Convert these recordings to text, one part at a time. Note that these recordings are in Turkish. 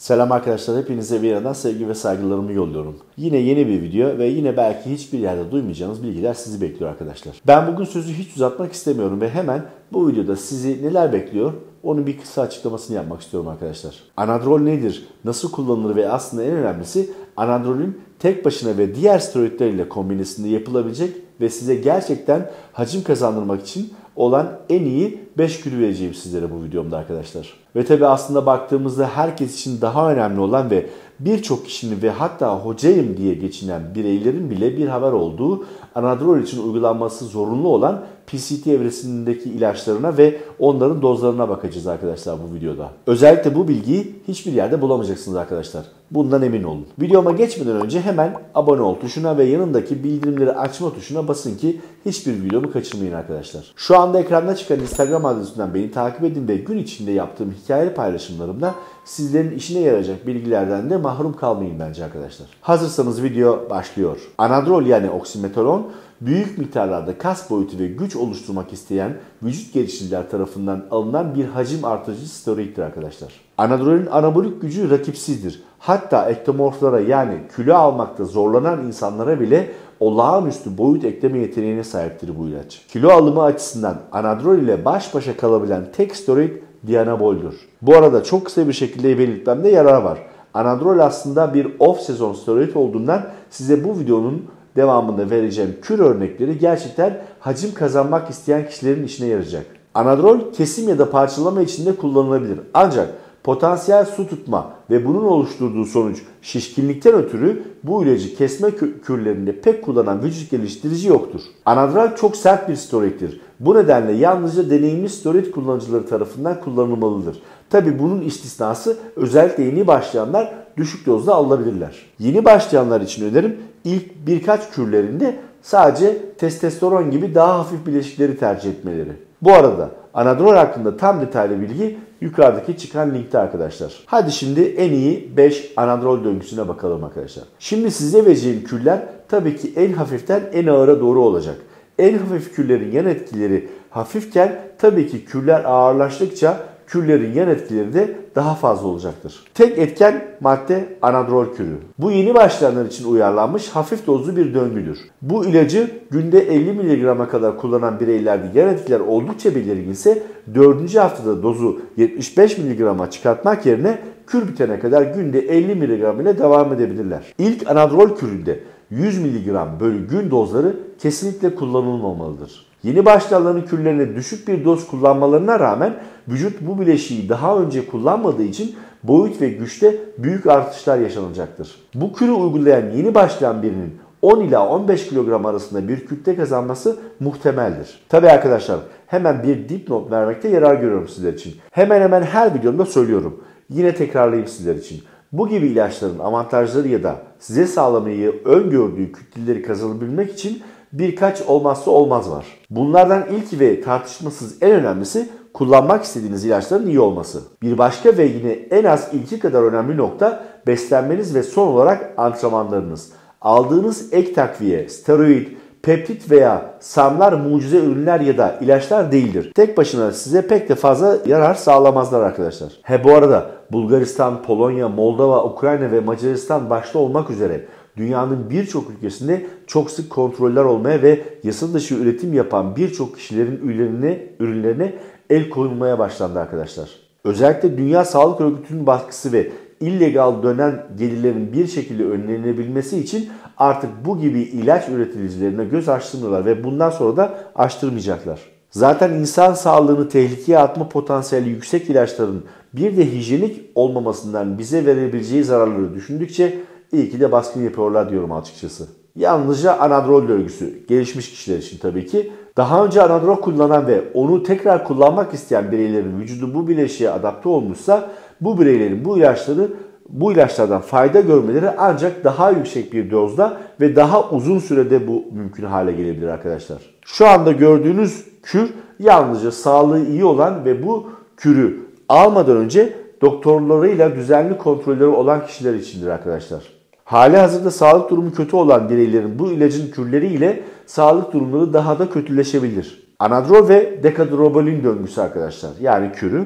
Selam arkadaşlar, hepinize bir yerden sevgi ve saygılarımı yolluyorum. Yine yeni bir video ve yine belki hiçbir yerde duymayacağınız bilgiler sizi bekliyor arkadaşlar. Ben bugün sözü hiç uzatmak istemiyorum ve hemen bu videoda sizi neler bekliyor onun bir kısa açıklamasını yapmak istiyorum arkadaşlar. Anadrol nedir, nasıl kullanılır ve aslında en önemlisi anadrolün tek başına ve diğer steroidlerle kombinesinde yapılabilecek ve size gerçekten hacim kazandırmak için olan en iyi 5 kürü vereceğim sizlere bu videomda arkadaşlar. Ve tabi aslında baktığımızda herkes için daha önemli olan ve birçok kişinin ve hatta hocayım diye geçinen bireylerin bile bir haber olduğu anadrol için uygulanması zorunlu olan PCT evresindeki ilaçlarına ve onların dozlarına bakacağız arkadaşlar bu videoda. Özellikle bu bilgiyi hiçbir yerde bulamayacaksınız arkadaşlar. Bundan emin olun. Videoma geçmeden önce hemen abone ol tuşuna ve yanındaki bildirimleri açma tuşuna basın ki hiçbir videomu kaçırmayın arkadaşlar. Şu anda ekranda çıkan Instagram adresinden beni takip edin ve gün içinde yaptığım hikaye paylaşımlarımda sizlerin işine yarayacak bilgilerden de mahrum kalmayın bence arkadaşlar. Hazırsanız video başlıyor. Anadrol yani oksimeteron büyük miktarlarda kas boyutu ve güç oluşturmak isteyen vücut geliştiriciler tarafından alınan bir hacim artırıcı steroiddir arkadaşlar. Anadrolün anabolik gücü rakipsizdir. Hatta ektomorflara yani kilo almakta zorlanan insanlara bile olağanüstü boyut ekleme yeteneğine sahiptir bu ilaç. Kilo alımı açısından anadrol ile baş başa kalabilen tek steroid dianaboldur. Bu arada çok kısa bir şekilde belirtmemde yarar var. Anadrol aslında bir off sezon steroid olduğundan size bu videonun devamında vereceğim kür örnekleri gerçekten hacim kazanmak isteyen kişilerin işine yarayacak. Anadrol kesim ya da parçalama içinde kullanılabilir. Ancak potansiyel su tutma ve bunun oluşturduğu sonuç şişkinlikten ötürü bu ilacı kesme kürlerinde pek kullanan vücut geliştirici yoktur. Anadrol çok sert bir steroiddir. Bu nedenle yalnızca deneyimli steroid kullanıcıları tarafından kullanılmalıdır. Tabi bunun istisnası özellikle yeni başlayanlar düşük dozda alabilirler. Yeni başlayanlar için önerim ilk birkaç kürlerinde sadece testosteron gibi daha hafif bileşikleri tercih etmeleri. Bu arada anadrol hakkında tam detaylı bilgi yukarıdaki çıkan linkte arkadaşlar. Hadi şimdi en iyi 5 anadrol döngüsüne bakalım arkadaşlar. Şimdi size vereceğim kürler tabii ki en hafiften en ağıra doğru olacak. En hafif kürlerin yan etkileri hafifken tabii ki kürler ağırlaştıkça kürlerin yan etkileri de daha fazla olacaktır. Tek etken madde anadrol kürü. Bu yeni başlayanlar için uyarlanmış hafif dozlu bir döngüdür. Bu ilacı günde 50 mg'a kadar kullanan bireylerde yan etkiler oldukça belirginse 4. haftada dozu 75 mg'a çıkartmak yerine kür bitene kadar günde 50 mg ile devam edebilirler. İlk anadrol küründe 100 mg bölü gün dozları kesinlikle kullanılmamalıdır. Yeni başlayanların kürlerine düşük bir doz kullanmalarına rağmen vücut bu bileşiği daha önce kullanmadığı için boyut ve güçte büyük artışlar yaşanacaktır. Bu kürü uygulayan yeni başlayan birinin 10 ila 15 kilogram arasında bir kütle kazanması muhtemeldir. Tabi arkadaşlar hemen bir dipnot vermekte yarar görüyorum sizler için. Hemen hemen her videomda söylüyorum. Yine tekrarlayayım sizler için. Bu gibi ilaçların avantajları ya da size sağlamayı öngördüğü kütleleri kazanabilmek için birkaç olmazsa olmaz var. Bunlardan ilk ve tartışmasız en önemlisi kullanmak istediğiniz ilaçların iyi olması. Bir başka ve yine en az ilki kadar önemli nokta beslenmeniz ve son olarak antrenmanlarınız. Aldığınız ek takviye, steroid, peptit veya SAM'lar mucize ürünler ya da ilaçlar değildir. Tek başına size pek de fazla yarar sağlamazlar arkadaşlar. Bu arada Bulgaristan, Polonya, Moldova, Ukrayna ve Macaristan başta olmak üzere dünyanın birçok ülkesinde çok sık kontroller olmaya ve yasa dışı üretim yapan birçok kişilerin ürünlerine el konulmaya başlandı arkadaşlar. Özellikle Dünya Sağlık Örgütü'nün baskısı ve illegal dönen gelirlerin bir şekilde önlenebilmesi için artık bu gibi ilaç üreticilerine göz açtırmıyorlar ve bundan sonra da açtırmayacaklar. Zaten insan sağlığını tehlikeye atma potansiyeli yüksek ilaçların bir de hijyenik olmamasından bize verebileceği zararları düşündükçe iyi ki de baskın yapıyorlar diyorum açıkçası. Yalnızca anadrol döngüsü, gelişmiş kişiler için tabii ki. Daha önce anadrol kullanan ve onu tekrar kullanmak isteyen bireylerin vücudu bu bileşiğe adapte olmuşsa bu bireylerin bu ilaçlardan fayda görmeleri ancak daha yüksek bir dozda ve daha uzun sürede bu mümkün hale gelebilir arkadaşlar. Şu anda gördüğünüz kür yalnızca sağlığı iyi olan ve bu kürü almadan önce doktorlarıyla düzenli kontrolleri olan kişiler içindir arkadaşlar. Hali hazırda sağlık durumu kötü olan bireylerin bu ilacın kürleriyle sağlık durumları daha da kötüleşebilir. Anadrol ve dekadrobolin döngüsü arkadaşlar yani kürü.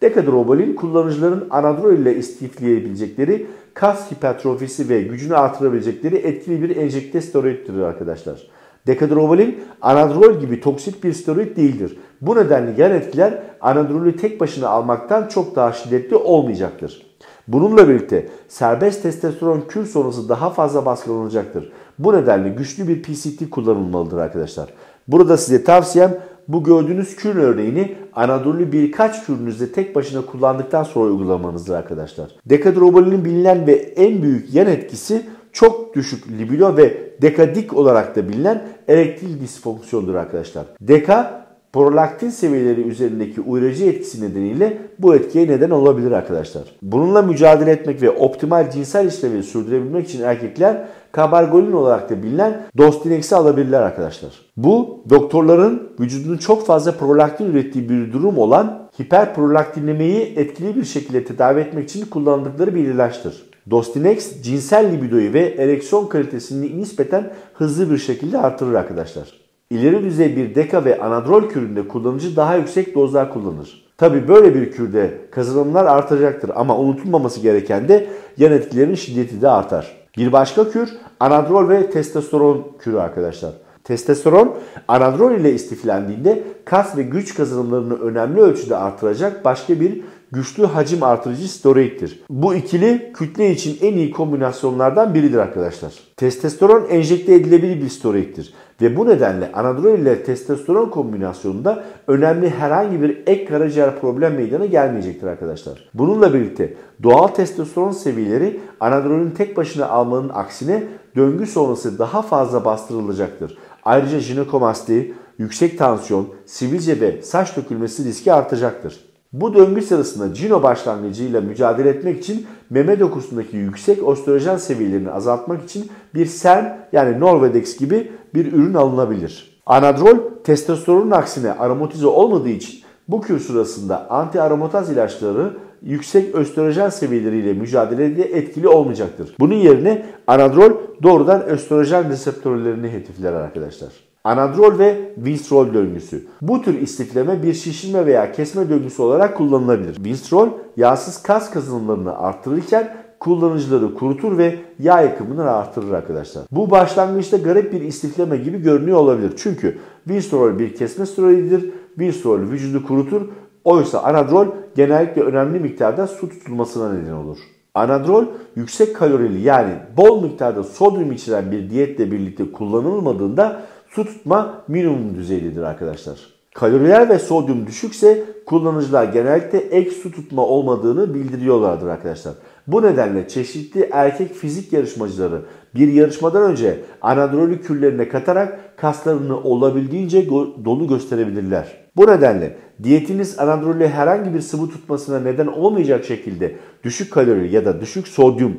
Dekadrobolin kullanıcıların anadrol ile istifleyebilecekleri kas hipertrofisi ve gücünü artırabilecekleri etkili bir enjekte steroiddir arkadaşlar. Dekadrobolin anadrol gibi toksik bir steroid değildir. Bu nedenle yan etkiler anadrolü tek başına almaktan çok daha şiddetli olmayacaktır. Bununla birlikte serbest testosteron kür sonrası daha fazla baskılanacaktır. Bu nedenle güçlü bir PCT kullanılmalıdır arkadaşlar. Burada size tavsiyem bu gördüğünüz kür örneğini anadrolü birkaç kürünüzde tek başına kullandıktan sonra uygulamanızdır arkadaşlar. Dekadrobolinin bilinen ve en büyük yan etkisi çok düşük libido ve dekadik olarak da bilinen erektil disfonksiyondur arkadaşlar. Deka prolaktin seviyeleri üzerindeki uyarıcı etkisi nedeniyle bu etkiye neden olabilir arkadaşlar. Bununla mücadele etmek ve optimal cinsel işlevi sürdürebilmek için erkekler kabargolin olarak da bilinen Dostinex'i alabilirler arkadaşlar. Bu doktorların vücudunun çok fazla prolaktin ürettiği bir durum olan hiperprolaktinlemeyi etkili bir şekilde tedavi etmek için kullandıkları bir ilaçtır. Dostinex cinsel libidoyu ve ereksiyon kalitesini nispeten hızlı bir şekilde artırır arkadaşlar. İleri düzey bir deka ve anadrol küründe kullanıcı daha yüksek dozlar kullanır. Tabi böyle bir kürde kazanımlar artacaktır ama unutulmaması gereken de yan etkilerin şiddeti de artar. Bir başka kür anadrol ve testosteron kürü arkadaşlar. Testosteron anadrol ile istiflendiğinde kas ve güç kazanımlarını önemli ölçüde artıracak başka bir güçlü hacim artırıcı steroiddir. Bu ikili kütle için en iyi kombinasyonlardan biridir arkadaşlar. Testosteron enjekte edilebilir bir steroiddir ve bu nedenle anadrol ile testosteron kombinasyonunda önemli herhangi bir ek karaciğer problem meydana gelmeyecektir arkadaşlar. Bununla birlikte doğal testosteron seviyeleri anadrolün tek başına almanın aksine döngü sonrası daha fazla bastırılacaktır. Ayrıca jinekomasti, yüksek tansiyon, sivilce ve saç dökülmesi riski artacaktır. Bu döngü sırasında cino başlangıcıyla mücadele etmek için meme dokusundaki yüksek östrojen seviyelerini azaltmak için bir SERM yani Norvedex gibi bir ürün alınabilir. Anadrol testosteronun aksine aromatize olmadığı için bu kür sırasında antiaromataz ilaçları yüksek östrojen seviyeleriyle mücadelede etkili olmayacaktır. Bunun yerine anadrol doğrudan östrojen reseptörlerini hedefler arkadaşlar. Anadrol ve Winstrol döngüsü. Bu tür istifleme bir şişirme veya kesme döngüsü olarak kullanılabilir. Winstrol yağsız kas kazanımlarını arttırırken kullanıcıları kurutur ve yağ yakımını artırır arkadaşlar. Bu başlangıçta garip bir istifleme gibi görünüyor olabilir. Çünkü Winstrol bir kesme steroididir. Winstrol vücudu kurutur. Oysa anadrol genellikle önemli miktarda su tutulmasına neden olur. Anadrol yüksek kalorili yani bol miktarda sodyum içeren bir diyetle birlikte kullanılmadığında su tutma minimum düzeydedir arkadaşlar. Kaloriler ve sodyum düşükse kullanıcılar genellikle ek su tutma olmadığını bildiriyorlardır arkadaşlar. Bu nedenle çeşitli erkek fizik yarışmacıları bir yarışmadan önce anadrolü kürlerine katarak kaslarını olabildiğince dolu gösterebilirler. Bu nedenle diyetiniz anadrolü herhangi bir sıvı tutmasına neden olmayacak şekilde düşük kalori ya da düşük sodyum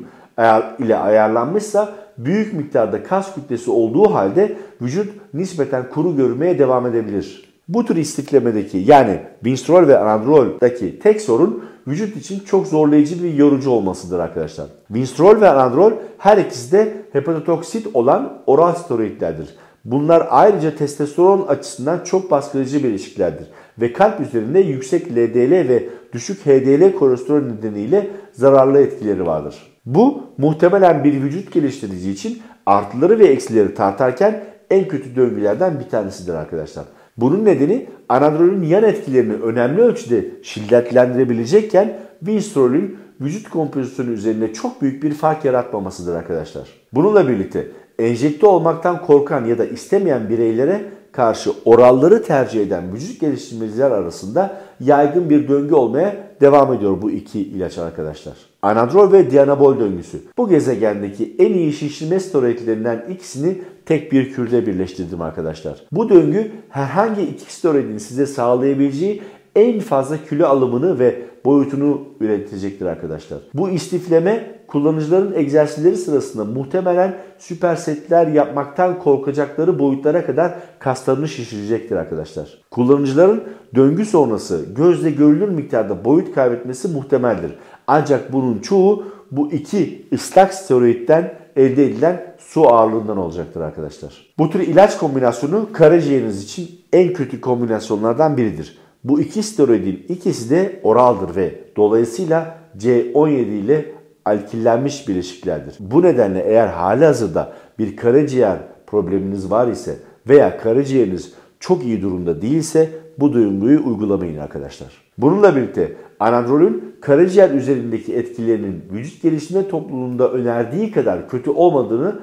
ile ayarlanmışsa büyük miktarda kas kütlesi olduğu halde vücut nispeten kuru görünmeye devam edebilir. Bu tür istiflemedeki yani Winstrol ve anadroldaki tek sorun vücut için çok zorlayıcı ve yorucu olmasıdır arkadaşlar. Winstrol ve anadrol her ikisi de hepatotoksit olan oral steroidlerdir. Bunlar ayrıca testosteron açısından çok baskılayıcı bileşiklerdir ve kalp üzerinde yüksek LDL ve düşük HDL kolesterol nedeniyle zararlı etkileri vardır. Bu muhtemelen bir vücut geliştirici için artıları ve eksileri tartarken en kötü döngülerden bir tanesidir arkadaşlar. Bunun nedeni anadrolün yan etkilerini önemli ölçüde şiddetlendirebilecekken Winstrol'ün vücut kompozisyonu üzerinde çok büyük bir fark yaratmamasıdır arkadaşlar. Bununla birlikte enjekte olmaktan korkan ya da istemeyen bireylere karşı oralları tercih eden vücut geliştirmeciler arasında yaygın bir döngü olmaya devam ediyor bu iki ilaç arkadaşlar. Anadrol ve dianabol döngüsü. Bu gezegendeki en iyi şişirme steroidlerinden ikisini tek bir kürde birleştirdim arkadaşlar. Bu döngü herhangi iki steroidin size sağlayabileceği en fazla kilo alımını ve boyutunu üretecektir arkadaşlar. Bu istifleme kullanıcıların egzersizleri sırasında muhtemelen süpersetler yapmaktan korkacakları boyutlara kadar kaslarını şişirecektir arkadaşlar. Kullanıcıların döngü sonrası gözle görülür miktarda boyut kaybetmesi muhtemeldir. Ancak bunun çoğu bu iki ıslak steroidden elde edilen su ağırlığından olacaktır arkadaşlar. Bu tür ilaç kombinasyonu karaciğeriniz için en kötü kombinasyonlardan biridir. Bu iki steroidin ikisi de oraldır ve dolayısıyla C17 ile alkillenmiş bileşiklerdir. Bu nedenle eğer halihazırda bir karaciğer probleminiz var ise veya karaciğeriniz çok iyi durumda değilse bu döngüyü uygulamayın arkadaşlar. Bununla birlikte anadrolün karaciğer üzerindeki etkilerinin vücut geliştirme topluluğunda önerdiği kadar kötü olmadığını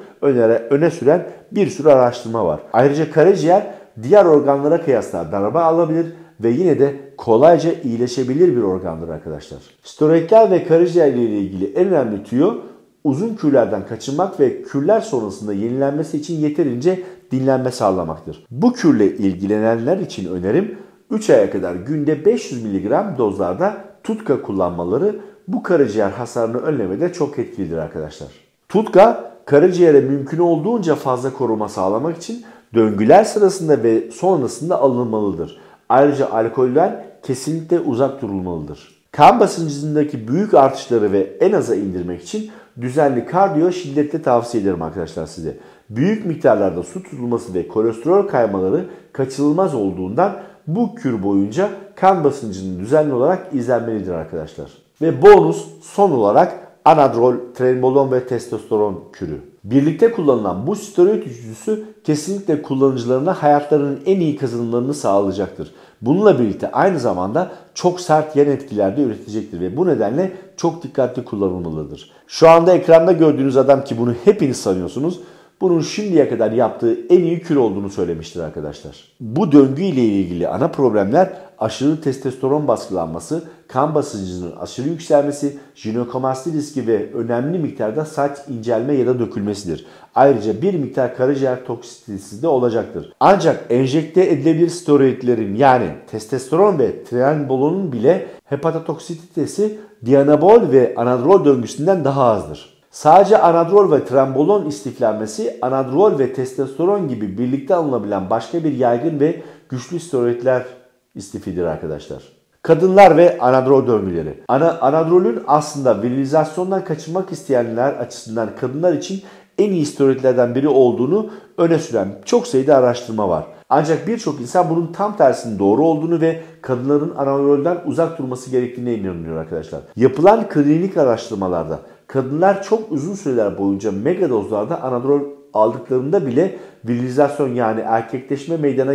öne süren bir sürü araştırma var. Ayrıca karaciğer diğer organlara kıyasla darbe alabilir ve yine de kolayca iyileşebilir bir organdır arkadaşlar. Steroidler ve karaciğer ile ilgili en önemli tüyo uzun kürlerden kaçınmak ve kürler sonrasında yenilenmesi için yeterince dinlenme sağlamaktır. Bu kürle ilgilenenler için önerim 3 aya kadar günde 500 mg dozlarda tutka kullanmaları bu karaciğer hasarını önlemede çok etkilidir arkadaşlar. Tutka karaciğere mümkün olduğunca fazla koruma sağlamak için döngüler sırasında ve sonrasında alınmalıdır. Ayrıca alkolden kesinlikle uzak durulmalıdır. Kan basıncındaki büyük artışları ve en aza indirmek için düzenli kardiyo şiddetle tavsiye ederim arkadaşlar size. Büyük miktarlarda su tutulması ve kolesterol kaymaları kaçınılmaz olduğundan bu kür boyunca kan basıncının düzenli olarak izlenmelidir arkadaşlar. Ve bonus son olarak anadrol, trenbolon ve testosteron kürü. Birlikte kullanılan bu steroid üçlüsü kesinlikle kullanıcılarına hayatlarının en iyi kazanımlarını sağlayacaktır. Bununla birlikte aynı zamanda çok sert yan etkiler de üretecektir ve bu nedenle çok dikkatli kullanılmalıdır. Şu anda ekranda gördüğünüz adam ki bunu hepiniz sanıyorsunuz, bunun şimdiye kadar yaptığı en iyi kür olduğunu söylemiştir arkadaşlar. Bu döngü ile ilgili ana problemler aşırı testosteron baskılanması, kan basıncının aşırı yükselmesi, jinekomasti riski ve önemli miktarda saç incelme ya da dökülmesidir. Ayrıca bir miktar karaciğer toksisitesi de olacaktır. Ancak enjekte edilebilir steroidlerin yani testosteron ve trenbolonun bile hepatotoksisitesi dianabol ve anadrol döngüsünden daha azdır. Sadece anadrol ve trenbolon istiflenmesi, anadrol ve testosteron gibi birlikte alınabilen başka bir yaygın ve güçlü steroidler istifidir arkadaşlar. Kadınlar ve anadrol döngüleri. Anadrolün aslında virilizasyondan kaçınmak isteyenler açısından kadınlar için en iyi steroidlerden biri olduğunu öne süren çok sayıda araştırma var. Ancak birçok insan bunun tam tersinin doğru olduğunu ve kadınların anadrolden uzak durması gerektiğine inanıyor arkadaşlar. Yapılan klinik araştırmalarda kadınlar çok uzun süreler boyunca mega dozlarda anadrol aldıklarında bile virilizasyon yani erkekleşme meydana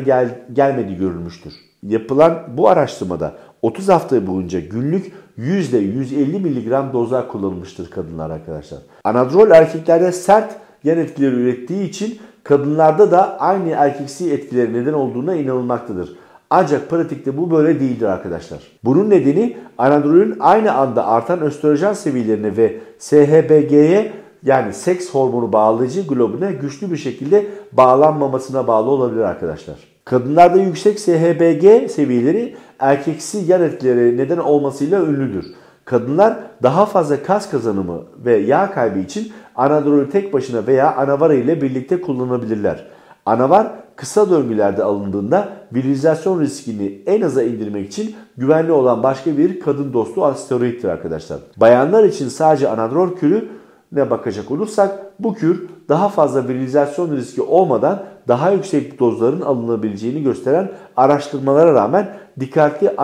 gelmediği görülmüştür. Yapılan bu araştırmada 30 hafta boyunca günlük 100 ile 150 mg dozlar kullanılmıştır kadınlar arkadaşlar. Anadrol erkeklerde sert yan etkileri ürettiği için kadınlarda da aynı erkeksi etkileri neden olduğuna inanılmaktadır. Ancak pratikte bu böyle değildir arkadaşlar. Bunun nedeni anadrolün aynı anda artan östrojen seviyelerine ve SHBG'ye yani seks hormonu bağlayıcı globine güçlü bir şekilde bağlanmamasına bağlı olabilir arkadaşlar. Kadınlarda yüksek SHBG seviyeleri erkeksi yan etkileri neden olmasıyla ünlüdür. Kadınlar daha fazla kas kazanımı ve yağ kaybı için anadrolü tek başına veya anavar ile birlikte kullanabilirler. Anavar kısa döngülerde alındığında virilizasyon riskini en aza indirmek için güvenli olan başka bir kadın dostu steroiddir arkadaşlar. Bayanlar için sadece anadrol kürüne bakacak olursak bu kür daha fazla virilizasyon riski olmadan daha yüksek dozların alınabileceğini gösteren araştırmalara rağmen dikkatli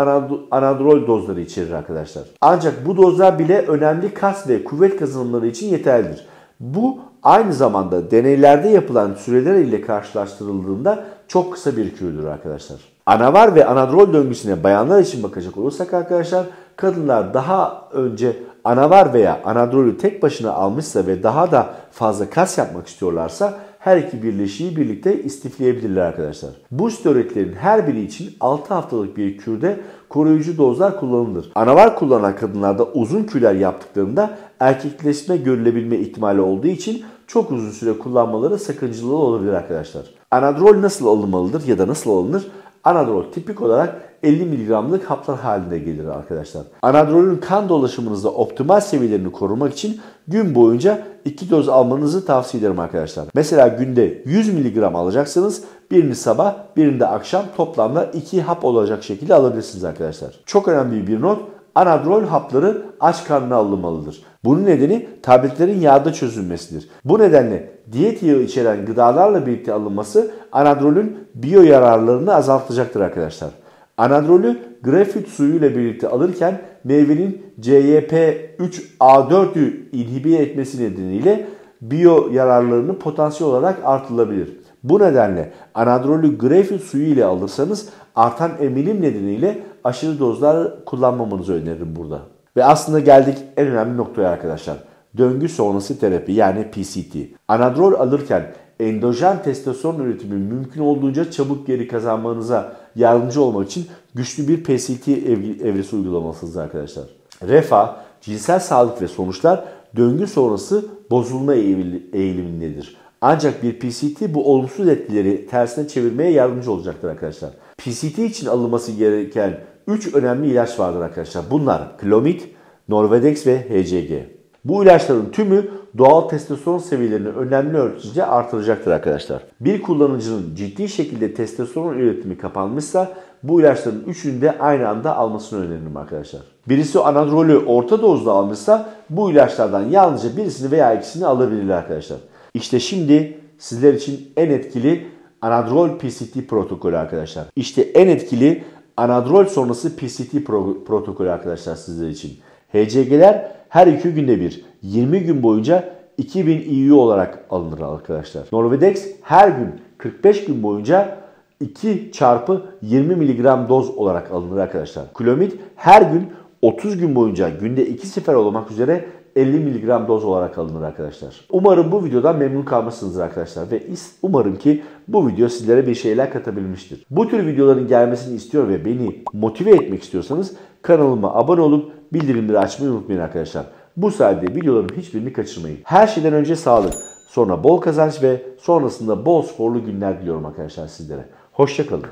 anadrol dozları içerir arkadaşlar. Ancak bu dozlar bile önemli kas ve kuvvet kazanımları için yeterlidir. Bu aynı zamanda deneylerde yapılan süreler ile karşılaştırıldığında çok kısa bir kürdür arkadaşlar. Anavar ve anadrol döngüsüne bayanlar için bakacak olursak arkadaşlar, kadınlar daha önce anavar veya anadrolü tek başına almışsa ve daha da fazla kas yapmak istiyorlarsa her iki birleşiği birlikte istifleyebilirler arkadaşlar. Bu steroidlerin her biri için 6 haftalık bir kürde koruyucu dozlar kullanılır. Anavar kullanan kadınlarda uzun kürler yaptıklarında erkekleşme görülebilme ihtimali olduğu için çok uzun süre kullanmaları sakıncalı olabilir arkadaşlar. Anadrol nasıl alınmalıdır ya da nasıl alınır? Anadrol tipik olarak 50 mg'lık haplar halinde gelir arkadaşlar. Anadrolün kan dolaşımınızda optimal seviyelerini korumak için gün boyunca 2 doz almanızı tavsiye ederim arkadaşlar. Mesela günde 100 mg alacaksanız birini sabah birini de akşam toplamda 2 hap olacak şekilde alabilirsiniz arkadaşlar. Çok önemli bir not. Anadrol hapları aç karnına alınmalıdır. Bunun nedeni tabletlerin yağda çözülmesidir. Bu nedenle diyet yağı içeren gıdalarla birlikte alınması anadrolün biyo yararlarını azaltacaktır arkadaşlar. Anadrol'ü grafit suyu ile birlikte alırken meyvenin CYP3A4'ü inhibe etmesi nedeniyle biyo yararlarını potansiyel olarak artırılabilir. Bu nedenle anadrolü greyfurt suyu ile alırsanız artan emilim nedeniyle aşırı dozlar kullanmamanızı öneririm burada. Ve aslında geldik en önemli noktaya arkadaşlar. Döngü sonrası terapi yani PCT. Anadrol alırken endojen testosteron üretimi mümkün olduğunca çabuk geri kazanmanıza yardımcı olmak için güçlü bir PCT evresi uygulamalısınız arkadaşlar. Refah, cinsel sağlık ve sonuçlar döngü sonrası bozulma eğilimindedir. Ancak bir PCT bu olumsuz etkileri tersine çevirmeye yardımcı olacaktır arkadaşlar. PCT için alınması gereken 3 önemli ilaç vardır arkadaşlar. Bunlar Clomid, Norvedex ve HCG. Bu ilaçların tümü doğal testosteron seviyelerini önemli ölçüde artıracaktır arkadaşlar. Bir kullanıcının ciddi şekilde testosteron üretimi kapanmışsa bu ilaçların üçünü de aynı anda almasını öneririm arkadaşlar. Birisi anadrolü orta dozda almışsa bu ilaçlardan yalnızca birisini veya ikisini alabilir arkadaşlar. İşte şimdi sizler için en etkili anadrol PCT protokolü arkadaşlar. İşte en etkili anadrol sonrası PCT protokolü arkadaşlar sizler için. HCG'ler her 2 günde bir 20 gün boyunca 2000 IU olarak alınır arkadaşlar. Norvedex her gün 45 gün boyunca 2 çarpı 20 mg doz olarak alınır arkadaşlar. Clomid her gün 30 gün boyunca günde 2 sefer olmak üzere 50 mg doz olarak alınır arkadaşlar. Umarım bu videodan memnun kalmışsınızdır arkadaşlar ve umarım ki bu video sizlere bir şeyler katabilmiştir. Bu tür videoların gelmesini istiyor ve beni motive etmek istiyorsanız kanalıma abone olup bildirimleri açmayı unutmayın arkadaşlar. Bu sayede videoların hiçbirini kaçırmayın. Her şeyden önce sağlık, sonra bol kazanç ve sonrasında bol sporlu günler diliyorum arkadaşlar sizlere. Hoşça kalın.